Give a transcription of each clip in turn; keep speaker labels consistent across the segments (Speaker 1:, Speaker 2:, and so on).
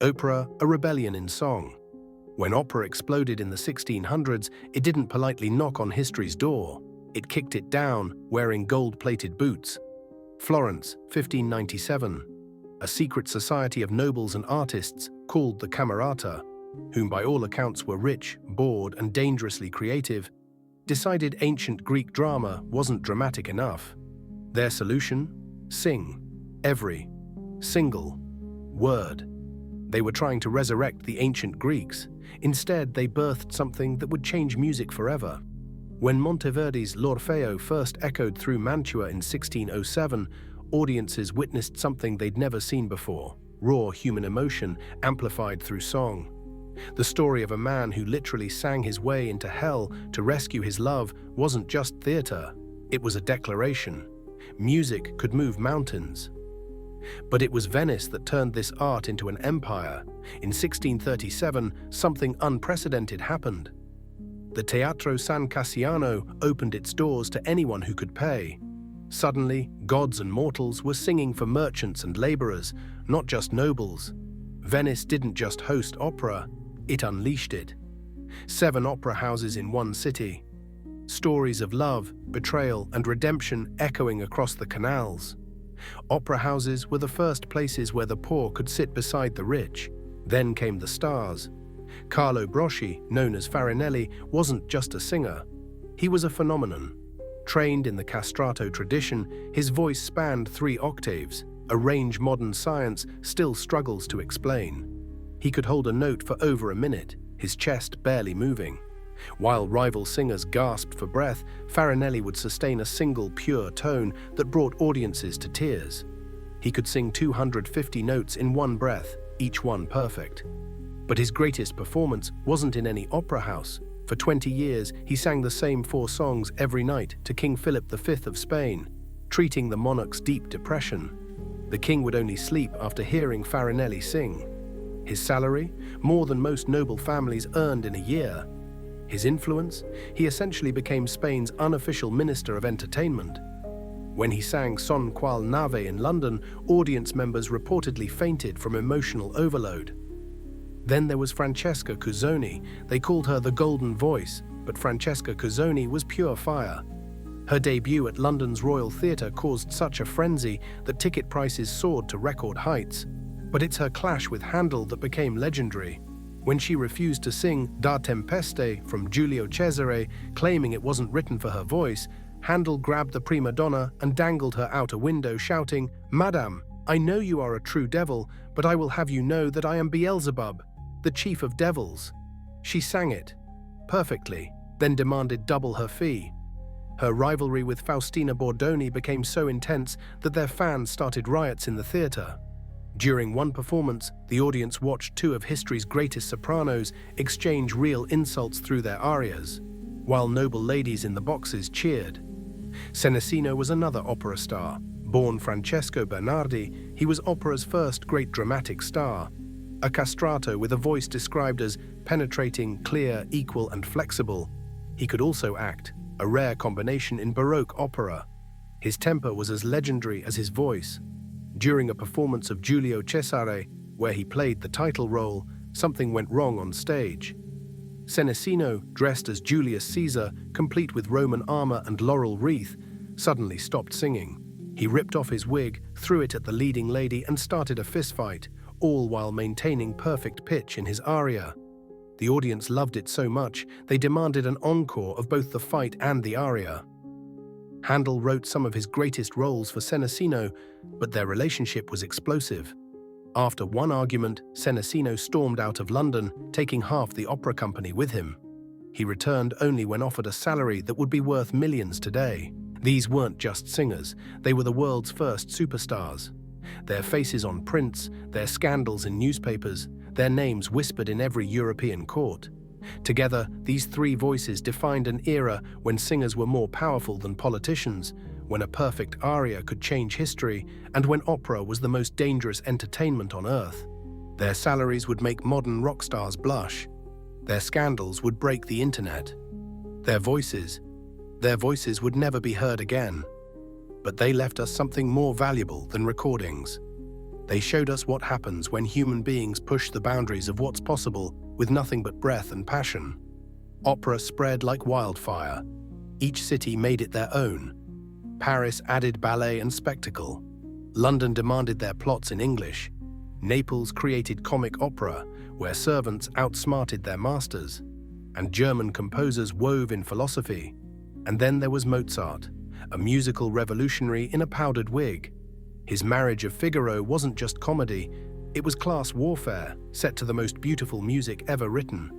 Speaker 1: Opera, a rebellion in song. When opera exploded in the 1600s, it didn't politely knock on history's door. It kicked it down, wearing gold-plated boots. Florence, 1597. A secret society of nobles and artists, called the Camerata, whom by all accounts were rich, bored, and dangerously creative, decided ancient Greek drama wasn't dramatic enough. Their solution? Sing. Every single word. They were trying to resurrect the ancient Greeks. Instead, they birthed something that would change music forever. When Monteverdi's L'Orfeo first echoed through Mantua in 1607, audiences witnessed something they'd never seen before: raw human emotion amplified through song. The story of a man who literally sang his way into hell to rescue his love wasn't just theater, it was a declaration. Music could move mountains. But it was Venice that turned this art into an empire. In 1637, something unprecedented happened. The Teatro San Cassiano opened its doors to anyone who could pay. Suddenly, gods and mortals were singing for merchants and laborers, not just nobles. Venice didn't just host opera, it unleashed it. 7 opera houses in one city. Stories of love, betrayal, and redemption echoing across the canals. Opera houses were the first places where the poor could sit beside the rich. Then came the stars. Carlo Broschi, known as Farinelli, wasn't just a singer. He was a phenomenon. Trained in the castrato tradition, his voice spanned 3 octaves, a range modern science still struggles to explain. He could hold a note for over a minute, his chest barely moving. While rival singers gasped for breath, Farinelli would sustain a single pure tone that brought audiences to tears. He could sing 250 notes in one breath, each one perfect. But his greatest performance wasn't in any opera house. For 20 years, he sang the same 4 songs every night to King Philip V of Spain, treating the monarch's deep depression. The king would only sleep after hearing Farinelli sing. His salary? More than most noble families earned in a year. His influence? He essentially became Spain's unofficial minister of entertainment. When he sang Son qual nave in London, audience members reportedly fainted from emotional overload. Then there was Francesca Cuzzoni. They called her the Golden Voice, but Francesca Cuzzoni was pure fire. Her debut at London's Royal Theatre caused such a frenzy that ticket prices soared to record heights. But it's her clash with Handel that became legendary. When she refused to sing Da Tempeste from Giulio Cesare, claiming it wasn't written for her voice, Handel grabbed the prima donna and dangled her out a window, shouting, "Madame, I know you are a true devil, but I will have you know that I am Beelzebub, the chief of devils." She sang it perfectly, then demanded double her fee. Her rivalry with Faustina Bordoni became so intense that their fans started riots in the theatre. During one performance, the audience watched 2 of history's greatest sopranos exchange real insults through their arias, while noble ladies in the boxes cheered. Senesino was another opera star. Born Francesco Bernardi, he was opera's first great dramatic star. A castrato with a voice described as penetrating, clear, equal, and flexible. He could also act, a rare combination in Baroque opera. His temper was as legendary as his voice. During a performance of Giulio Cesare, where he played the title role, something went wrong on stage. Senesino, dressed as Julius Caesar, complete with Roman armor and laurel wreath, suddenly stopped singing. He ripped off his wig, threw it at the leading lady, and started a fistfight, all while maintaining perfect pitch in his aria. The audience loved it so much, they demanded an encore of both the fight and the aria. Handel wrote some of his greatest roles for Senesino, but their relationship was explosive. After one argument, Senesino stormed out of London, taking half the opera company with him. He returned only when offered a salary that would be worth millions today. These weren't just singers, they were the world's first superstars. Their faces on prints, their scandals in newspapers, their names whispered in every European court. Together, these 3 voices defined an era when singers were more powerful than politicians, when a perfect aria could change history, and when opera was the most dangerous entertainment on earth. Their salaries would make modern rock stars blush. Their scandals would break the internet. Their voices would never be heard again. But they left us something more valuable than recordings: They showed us what happens when human beings push the boundaries of what's possible with nothing but breath and passion. Opera spread like wildfire. Each city made it their own. Paris added ballet and spectacle. London demanded their plots in English. Naples created comic opera, where servants outsmarted their masters. And German composers wove in philosophy. And then there was Mozart, a musical revolutionary in a powdered wig. His Marriage of Figaro wasn't just comedy, it was class warfare, set to the most beautiful music ever written.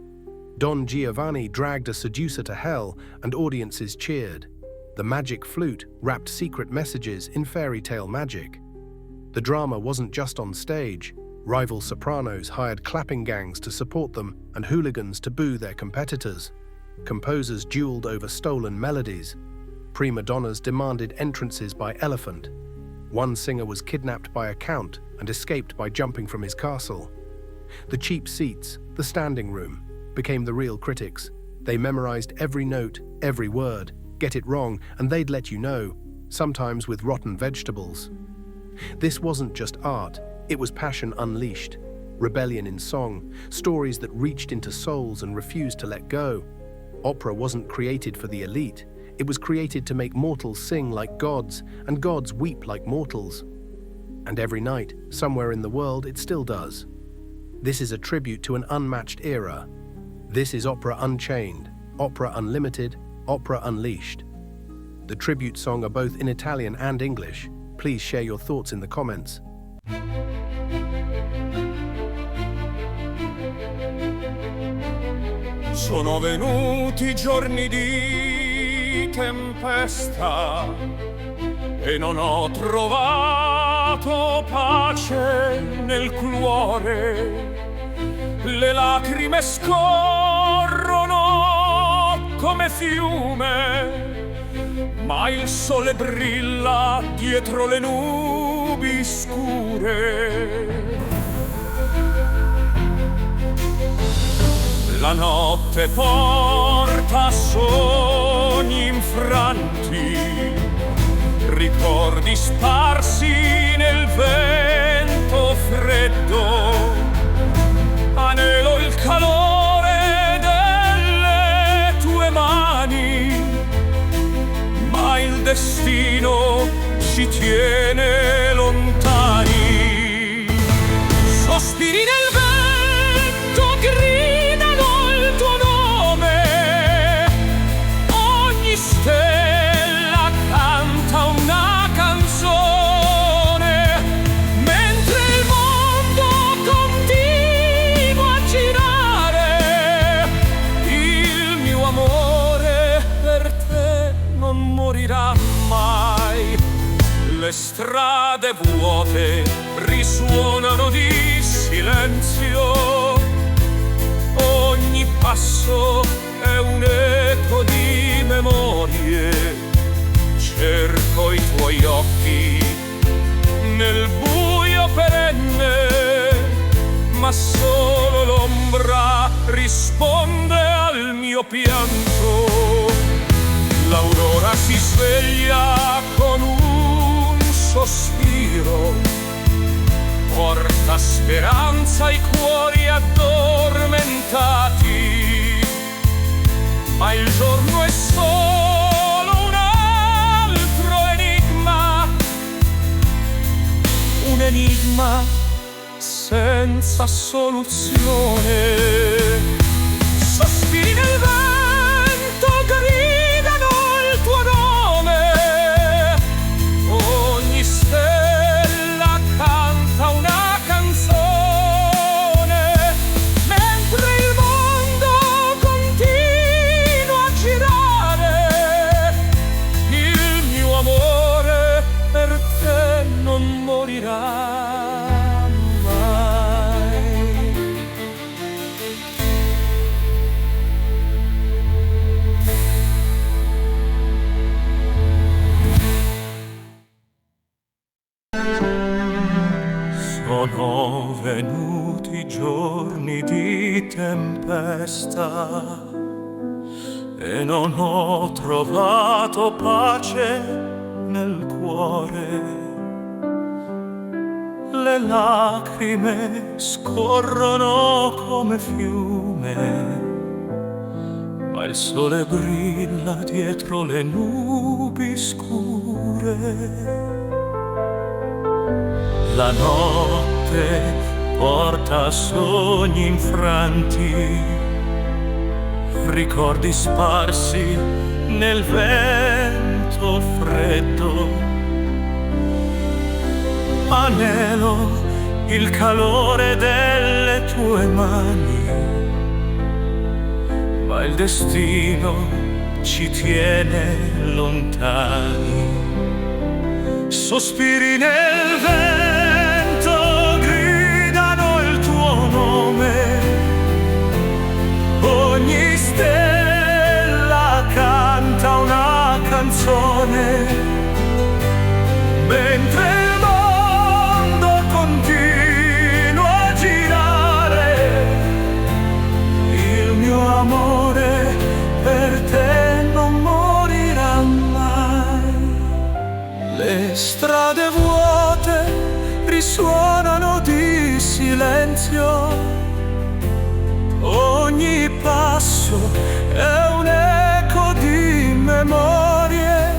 Speaker 1: Don Giovanni dragged a seducer to hell, and audiences cheered. The magic flute wrapped secret messages in fairy tale magic. The drama wasn't just on stage. Rival sopranos hired clapping gangs to support them and hooligans to boo their competitors. Composers dueled over stolen melodies. Prima donnas demanded entrances by elephant. One singer was kidnapped by a count and escaped by jumping from his castle. The cheap seats, the standing room, became the real critics. They memorized every note, every word, get it wrong, and they'd let you know, sometimes with rotten vegetables. This wasn't just art, it was passion unleashed, rebellion in song, stories that reached into souls and refused to let go. Opera wasn't created for the elite, it was created to make mortals sing like gods and gods weep like mortals. And every night, somewhere in the world, it still does. This is a tribute to an unmatched era. This is Opera Unchained, Opera Unlimited, Opera Unleashed. The tribute songs are both in Italian and English. Please share your thoughts in the comments.
Speaker 2: Sono venuti giorni di tempesta e non ho trovato pace nel cuore. Le lacrime scorrono come fiume, ma il sole brilla dietro le nubi scure. La notte porta sogni infranti, ricordi sparsi nel vento freddo. Anelo il calore delle tue mani, ma il destino ci tiene lontani. Sospiri nel vento, gridano il tuo nome, ogni stella canta una canzone, mentre il mondo continua a girare. Il mio amore per te non morirà mai. Le strade vuote risuonano di silenzio, ogni passo è un eco di memorie. Cerco i tuoi occhi nel buio perenne, ma solo l'ombra risponde al mio pianto. L'aurora si sveglia con un sospiro, porta speranza ai cuori addormentati, ma il giorno è solo un altro enigma, un enigma senza soluzione. Sospiri nel vento, gridano il tuo nome, ogni stella canta una canzone, mentre il mondo continua a girare. Il mio amore per te non morirà. Sono venuti giorni di tempesta e non ho trovato pace nel cuore. le lacrime scorrono come fiume, ma il sole brilla dietro le nubi scure. La notte porta sogni infranti, ricordi sparsi nel vento freddo. Anelo il calore delle tue mani, ma il destino ci tiene lontani. Sospiri nel vento, gridano il tuo nome, ogni stella canta una canzone, mentre il mondo continua a girare. Il mio amore per te non morirà mai. Le strade vuote risuonano di silenzio, ogni passo è un eco di memorie.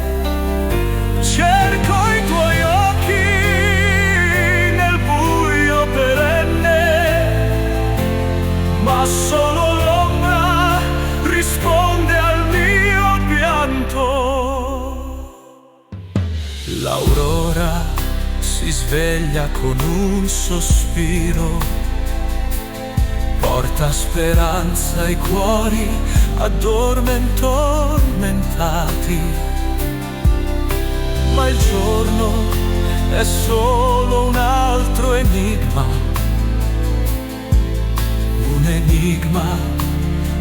Speaker 2: Cerco i tuoi occhi nel buio perenne, ma solo l'ombra risponde al mio pianto. L'aurora si sveglia con un sospiro, porta speranza ai cuori addormentati, ma il giorno è solo un altro enigma, un enigma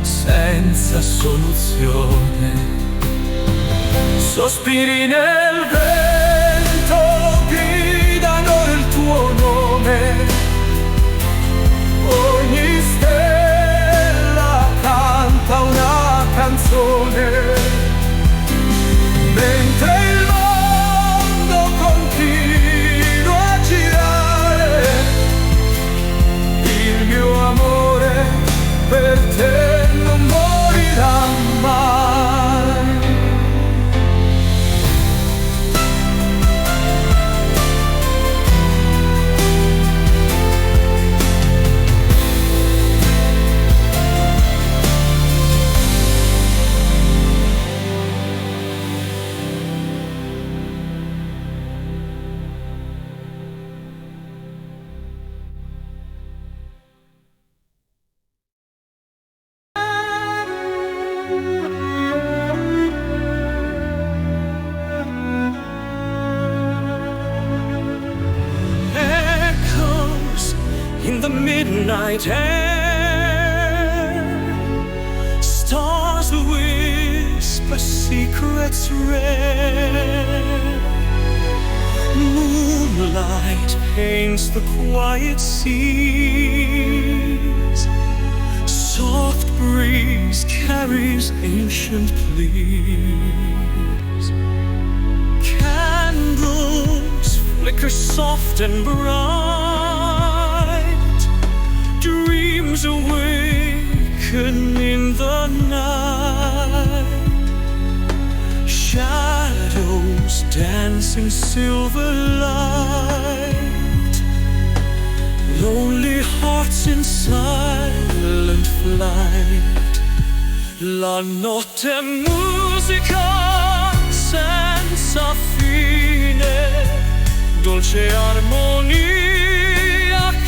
Speaker 2: senza soluzione. Sospiri nel vento, gridano il tuo nome, ogni stella canta una canzone, mentre il mondo continua a girare. Il mio amore per te non morirà mai. In the midnight air, stars whisper secrets rare. Moonlight paints the quiet seas, soft breeze carries ancient pleas. Candles flicker soft and bright, dreams awaken in the night. Shadows dance in silver light, lonely hearts in silent flight. La notte è musica senza fine, dolce armonia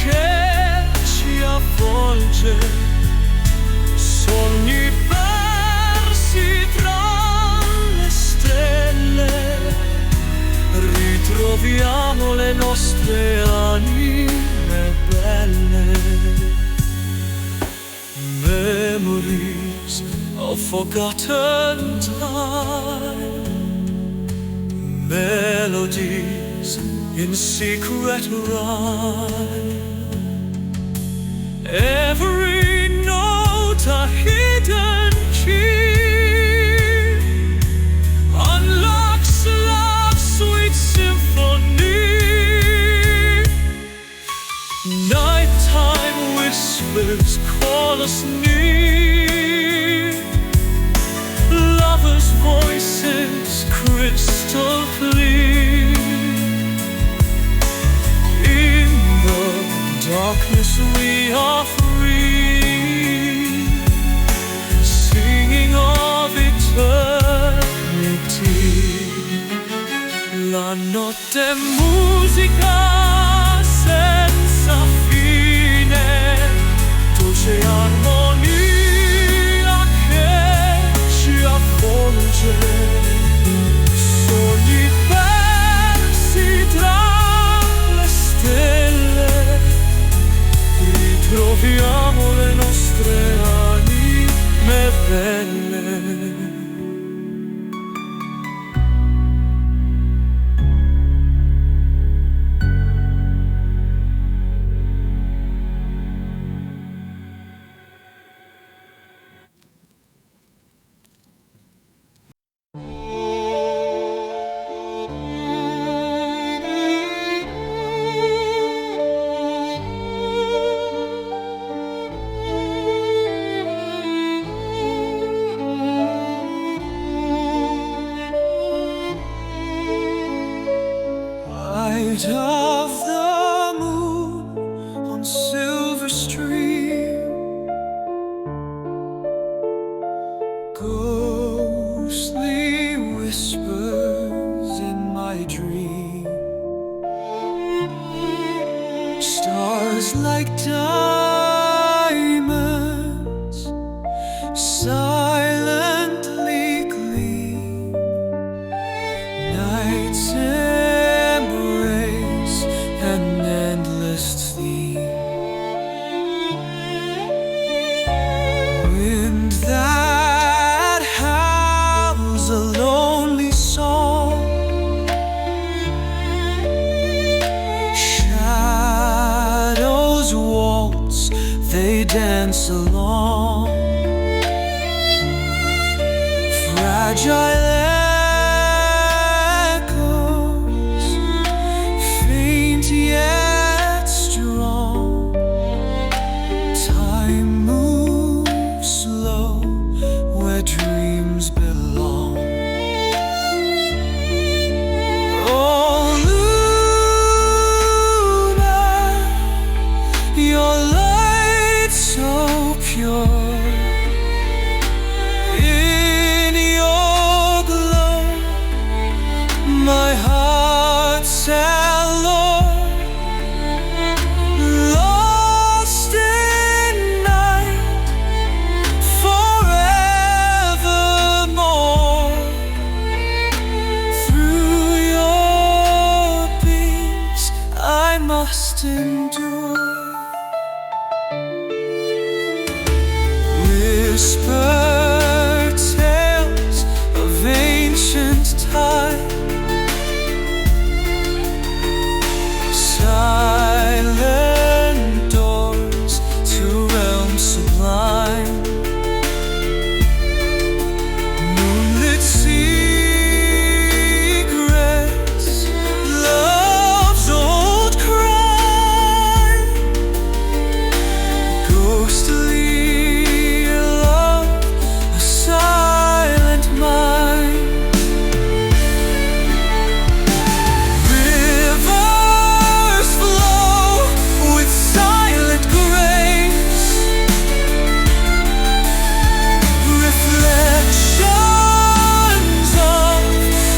Speaker 2: che ci avvolge, sogni persi tra le stelle, ritroviamo le nostre anime belle. Memories of forgotten time, melodies in secret rhyme, every note a hidden key, unlocks love's sweet symphony. voices call us near, lovers' voices crystal clear. In the darkness we are free, singing of eternity. La notte è musica senza fine, dolce armonia che ci avvolge, sogni persi tra le stelle, ritroviamo le nostre anime belle. Light of the moon on silver stream, ghostly whispers in my dream, stars like diamonds silently gleam, nights an endless theme, wind that howls a lonely song, shadows waltz, they dance along, fragile yet strong. Time moves slow where dreams belong. Oh Luna, your light so pure, in your glow my heart's alone. Must endure, whisper tales of ancient time, silent doors to realms sublime, moonlit secrets, love's old crime, ghostly love, a silent mind. Rivers flow with silent grace, reflections of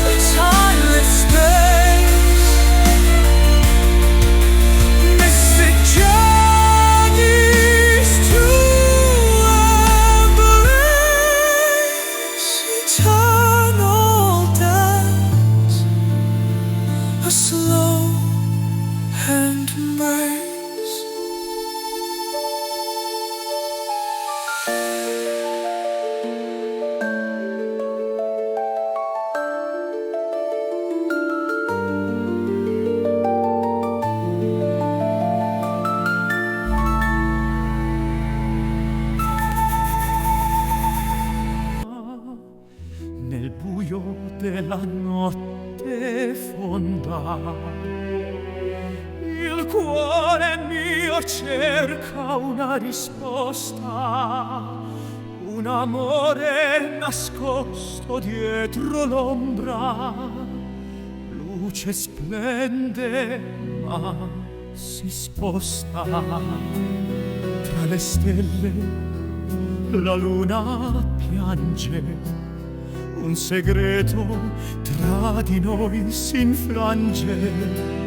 Speaker 2: a timeless space, mystic journeys to embrace eternal dance, a slow hand embrace. Nel buio della notte fonda, il cuore mio cerca una risposta, un amore nascosto dietro l'ombra. Luce splende ma si sposta, tra le stelle la luna piange, un segreto tra di noi s'infrange.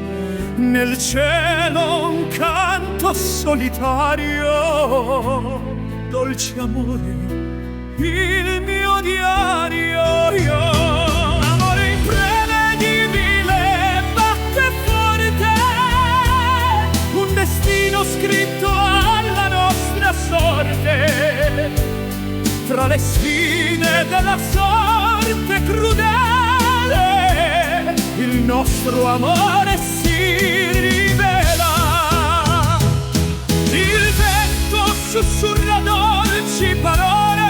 Speaker 2: Nel cielo un canto solitario, dolce amore, il mio diario. Amore imprevedibile, batte forte, un destino scritto alla nostra sorte. Tra le spine della sorte crudele, il nostro amore si rivela. Il vento sussurra dolci parole,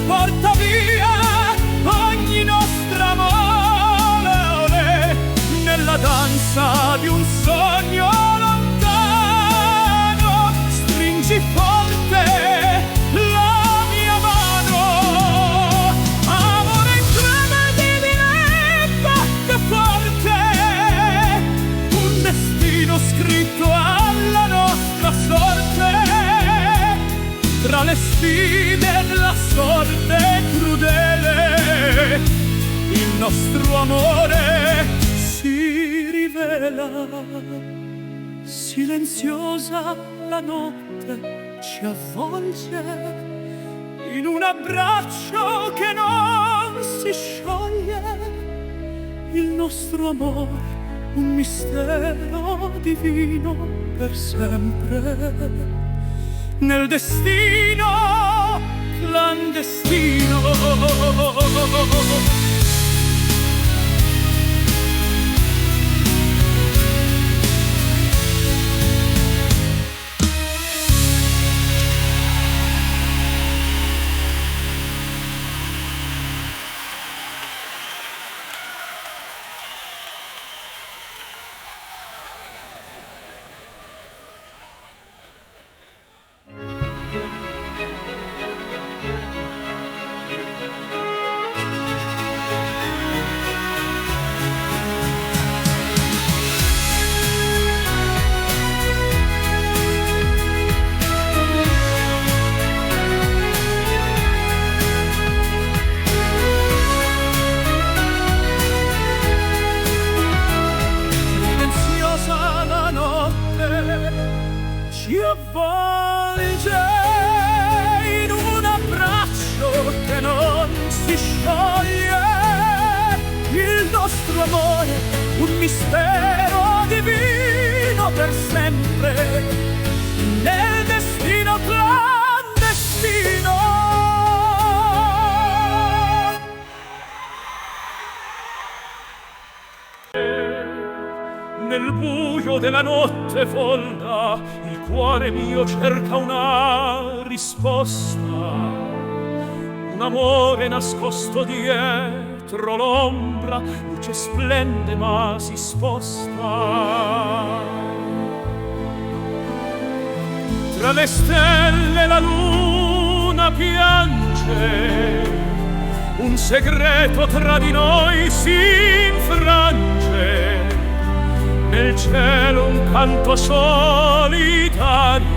Speaker 2: porta via ogni nostra amore nella danza di un sogno lontano. Stringi forte la mia mano, amore imprevedibile, batte forte, un destino scritto alla nostra sorte. Tra le sfide della sorte crudele, il nostro amore si rivela. Silenziosa la notte ci avvolge in un abbraccio che non si scioglie. Il nostro amore, un mistero divino per sempre, nel destino clandestino. Ci avvolge in un abbraccio che non si scioglie. Il nostro amore, un mistero divino per sempre, nel destino clandestino. Nel buio della notte folda il cuore mio cerca una risposta, un amore nascosto dietro l'ombra. Luce splende ma si sposta, tra le stelle la luna piange, un segreto tra di noi si infrange. Nel cielo un canto solitario,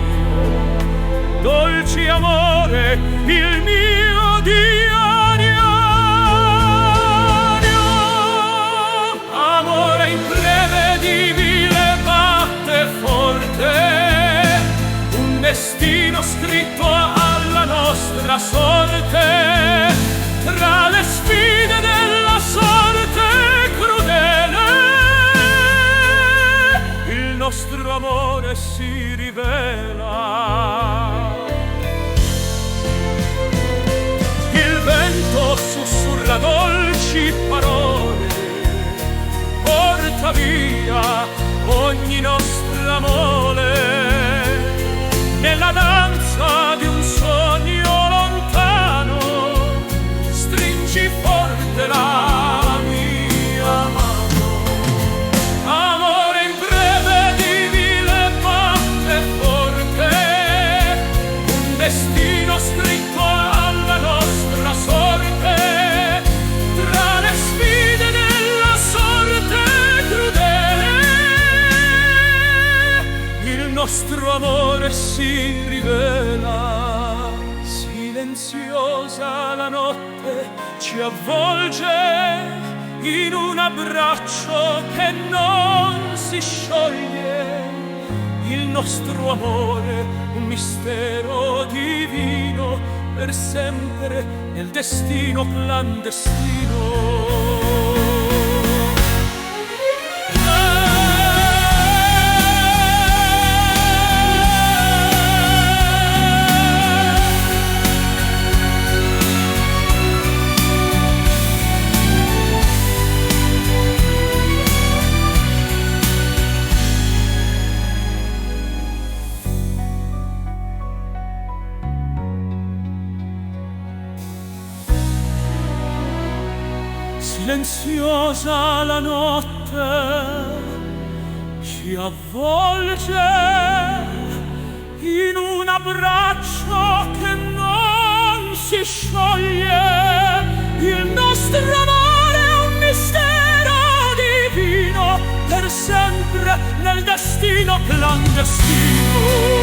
Speaker 2: dolce amore, il mio diario. Amore imprevedibile, batte forte, un destino scritto alla nostra sorte. Tra le sfide della sorte crudele, il nostro amore si rivela. Il vento sussurra dolci parole, porta via ogni nostra mole nella danza di un sogno lontano. Stringi forte la mia mano, amore in breve destino scritto alla nostra sorte, tra le sfide della sorte crudele, il nostro amore si rivela. Silenziosa la notte ci avvolge in un abbraccio che non si scioglie, il nostro amore un mistero divino, per sempre nel destino clandestino. Silenziosa la notte ci avvolge in un abbraccio che non si scioglie, il nostro amore è un mistero divino, per sempre nel destino clandestino.